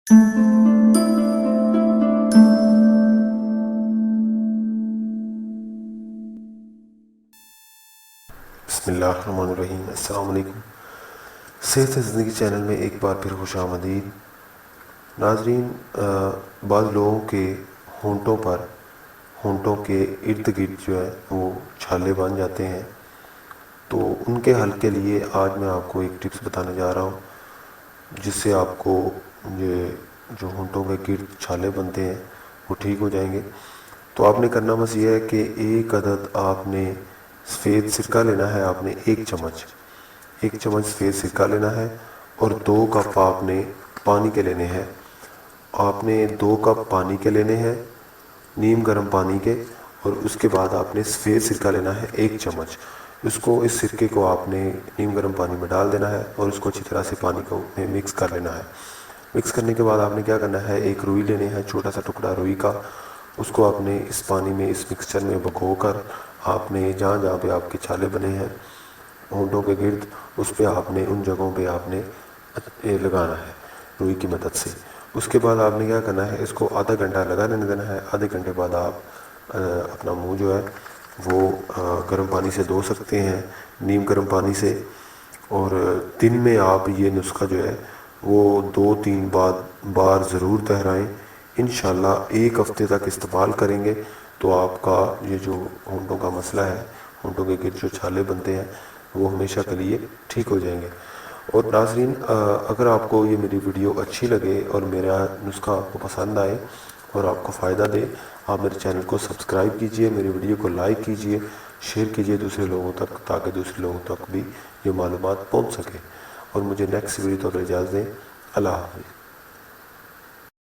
بسم اللہ الرحمن الرحیم۔ السلام علیکم۔ صحت زندگی چینل میں ایک بار پھر خوش آمدید ناظرین۔ بعض لوگوں کے ہونٹوں کے ارد گرد جو ہے وہ چھالے بن جاتے ہیں، تو ان کے حل کے لیے آج میں آپ کو ایک ٹپس بتانے جا رہا ہوں جس سے آپ کو یہ جو ہونٹوں کے گرد چھالے بنتے ہیں وہ ٹھیک ہو جائیں گے۔ تو آپ نے کرنا بس یہ ہے کہ ایک عدد آپ نے سفید سرکہ لینا ہے، آپ نے ایک چمچ سفید سرکہ لینا ہے، اور 2 کپ آپ نے پانی کے لینے ہیں۔ آپ نے 2 کپ پانی کے لینے ہیں، نیم گرم پانی کے، اور اس کے بعد آپ نے سفید سرکہ لینا ہے 1 چمچ۔ اس سرکے کو آپ نے نیم گرم پانی میں ڈال دینا ہے اور اس کو اچھی طرح سے پانی کو مکس کر لینا ہے۔ مکس کرنے کے بعد آپ نے کیا کرنا ہے، ایک روئی لینے ہے، چھوٹا سا ٹکڑا روئی کا، اس کو آپ نے اس پانی میں اس مکسچر میں بھگو کر آپ نے جہاں جہاں پہ آپ کے چھالے بنے ہیں ہونٹوں کے گرد، اس پہ آپ نے ان جگہوں پہ آپ نے لگانا ہے روئی کی مدد سے۔ اس کے بعد آپ نے کیا کرنا ہے، اس کو آدھا گھنٹہ لگا رہنے دینا ہے۔ آدھے گھنٹے بعد آپ اپنا منہ جو ہے وہ گرم پانی سے دھو سکتے ہیں، نیم گرم پانی سے، اور دن میں آپ یہ نسخہ جو ہے وہ 2-3 بار ضرور دہرائیں۔ انشاءاللہ 1 ہفتے تک استعمال کریں گے تو آپ کا یہ جو ہونٹوں کا مسئلہ ہے، ہونٹوں کے گرد جو چھالے بنتے ہیں، وہ ہمیشہ کے لیے ٹھیک ہو جائیں گے۔ اور ناظرین، اگر آپ کو یہ میری ویڈیو اچھی لگے اور میرا نسخہ آپ کو پسند آئے اور آپ کو فائدہ دے، آپ میرے چینل کو سبسکرائب کیجئے، میری ویڈیو کو لائک کیجئے، شیئر کیجئے دوسرے لوگوں تک، تاکہ دوسرے لوگوں تک بھی یہ معلومات پہنچ سکے۔ اور مجھے نیکسٹ ویڈیو تک اجازت دیں۔ اللہ حافظ۔